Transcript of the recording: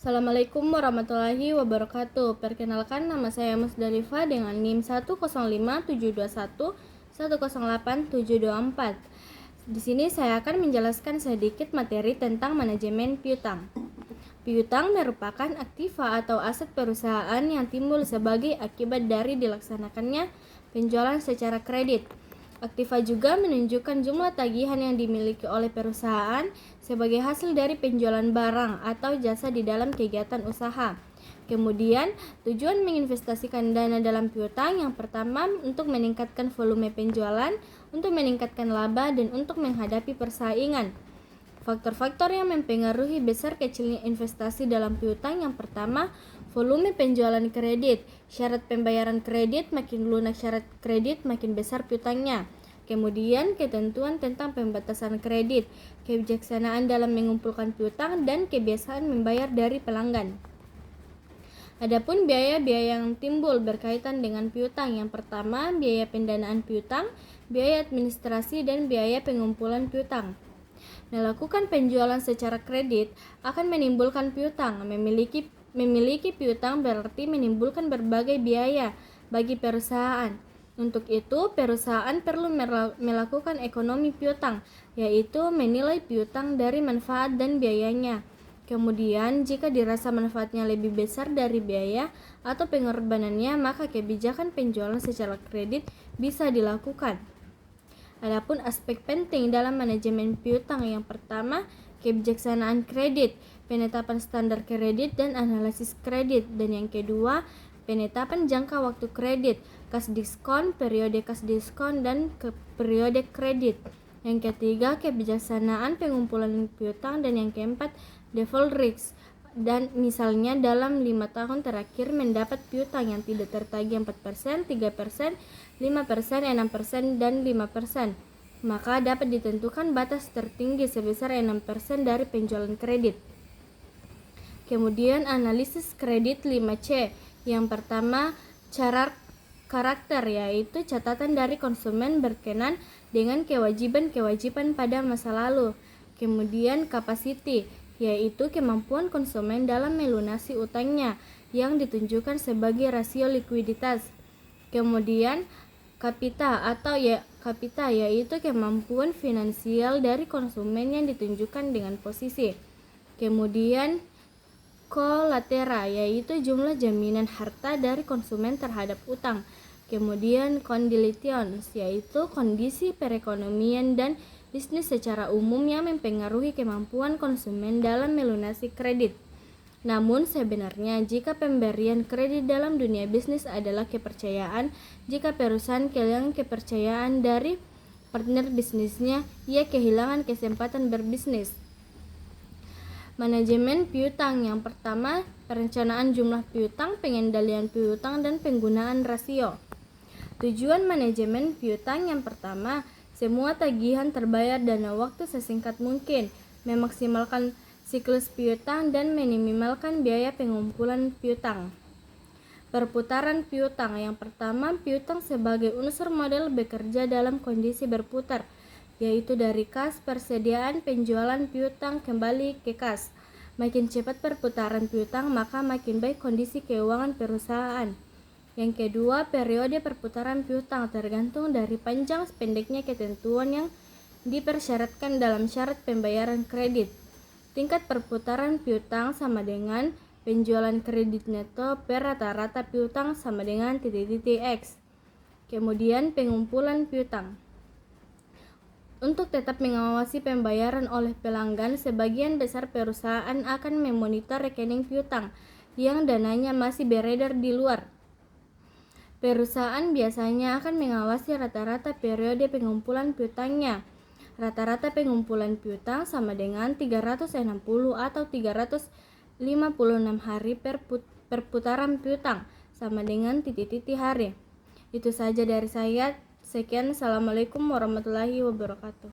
Assalamualaikum warahmatullahi wabarakatuh. Perkenalkan, nama saya Musdalifah dengan NIM 10577210874. Di sini saya akan menjelaskan sedikit materi tentang manajemen piutang. Piutang merupakan aktiva atau aset perusahaan yang timbul sebagai akibat dari dilaksanakannya penjualan secara kredit. Aktiva juga menunjukkan jumlah tagihan yang dimiliki oleh perusahaan sebagai hasil dari penjualan barang atau jasa di dalam kegiatan usaha. Kemudian, tujuan menginvestasikan dana dalam piutang yang pertama untuk meningkatkan volume penjualan, untuk meningkatkan laba, dan untuk menghadapi persaingan. Faktor-faktor yang mempengaruhi besar kecilnya investasi dalam piutang yang pertama, volume penjualan kredit. Syarat pembayaran kredit, makin lunak syarat kredit makin besar piutangnya. Kemudian, ketentuan tentang pembatasan kredit, kebijaksanaan dalam mengumpulkan piutang, dan kebiasaan membayar dari pelanggan. Adapun biaya-biaya yang timbul berkaitan dengan piutang, yang pertama, biaya pendanaan piutang, biaya administrasi, dan biaya pengumpulan piutang. Melakukan penjualan secara kredit akan menimbulkan piutang. Memiliki piutang berarti menimbulkan berbagai biaya bagi perusahaan. Untuk itu, perusahaan perlu melakukan ekonomi piutang, yaitu menilai piutang dari manfaat dan biayanya. Kemudian, jika dirasa manfaatnya lebih besar dari biaya atau pengorbanannya, maka kebijakan penjualan secara kredit bisa dilakukan. Adapun aspek penting dalam manajemen piutang, yang pertama, kebijaksanaan kredit, penetapan standar kredit dan analisis kredit, dan yang kedua, penetapan jangka waktu kredit, kas diskon, periode kas diskon, dan periode kredit. Yang ketiga, kebijaksanaan pengumpulan piutang, dan yang keempat, default risk. Dan misalnya dalam 5 tahun terakhir mendapat piutang yang tidak tertagih 4%, 3%, 5%, 6%, dan 5%, maka dapat ditentukan batas tertinggi sebesar 6% dari penjualan kredit. Kemudian analisis kredit 5C. Yang pertama, cara karakter, yaitu catatan dari konsumen berkenan dengan kewajiban-kewajiban pada masa lalu. Kemudian capacity, yaitu kemampuan konsumen dalam melunasi utangnya yang ditunjukkan sebagai rasio likuiditas. Kemudian kapita yaitu kemampuan finansial dari konsumen yang ditunjukkan dengan posisi. Kemudian kolatera, yaitu jumlah jaminan harta dari konsumen terhadap utang. Kemudian conditions, yaitu kondisi perekonomian dan bisnis secara umum yang mempengaruhi kemampuan konsumen dalam melunasi kredit. Namun sebenarnya jika pemberian kredit dalam dunia bisnis adalah kepercayaan, jika perusahaan kehilangan kepercayaan dari partner bisnisnya, ia kehilangan kesempatan berbisnis. Manajemen piutang, yang pertama, perencanaan jumlah piutang, pengendalian piutang, dan penggunaan rasio. Tujuan manajemen piutang yang pertama, semua tagihan terbayar dalam waktu sesingkat mungkin, memaksimalkan siklus piutang, dan meminimalkan biaya pengumpulan piutang. Perputaran piutang, yang pertama, piutang sebagai unsur modal bekerja dalam kondisi berputar, yaitu dari kas, persediaan, penjualan piutang kembali ke kas. Makin cepat perputaran piutang, maka makin baik kondisi keuangan perusahaan. Yang kedua, periode perputaran piutang tergantung dari panjang pendeknya ketentuan yang dipersyaratkan dalam syarat pembayaran kredit. Tingkat perputaran piutang sama dengan penjualan kredit neto per rata-rata piutang sama dengan titik-titik X. Kemudian pengumpulan piutang. Untuk tetap mengawasi pembayaran oleh pelanggan, sebagian besar perusahaan akan memonitor rekening piutang yang dananya masih beredar di luar. Perusahaan biasanya akan mengawasi rata-rata periode pengumpulan piutangnya. Rata-rata pengumpulan piutang sama dengan 360 atau 356 hari perputaran piutang sama dengan titik-titik hari. Itu saja dari saya. Sekian, Assalamualaikum warahmatullahi wabarakatuh.